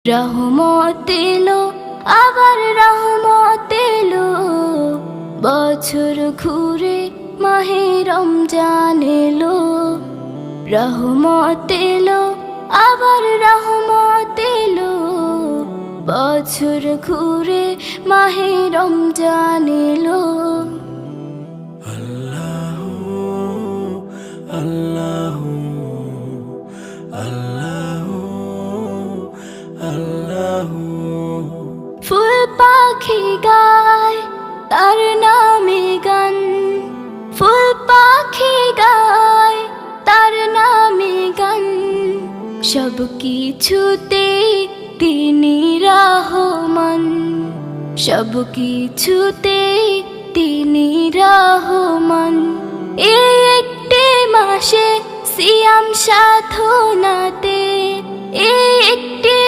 রহমত এলো, আবার রহমত এলো, বছর ঘুরে মাহে রমজান এলো। রহমত এলো, আবার রহমত এলো, বছর ঘুরে মাহে রমজান এলো। আল্লাহু আল্লাহু আল্লাহু আল্লাহু। ফুল পাখি গায় তার নামে গান, ফুল পাখি গায় তার নামে গান, সব কিছুতে তিনি রহমান, সব কিছুতে তিনি রহমান। এই একটি মাসে সিয়াম সাধনাতে, এই একটি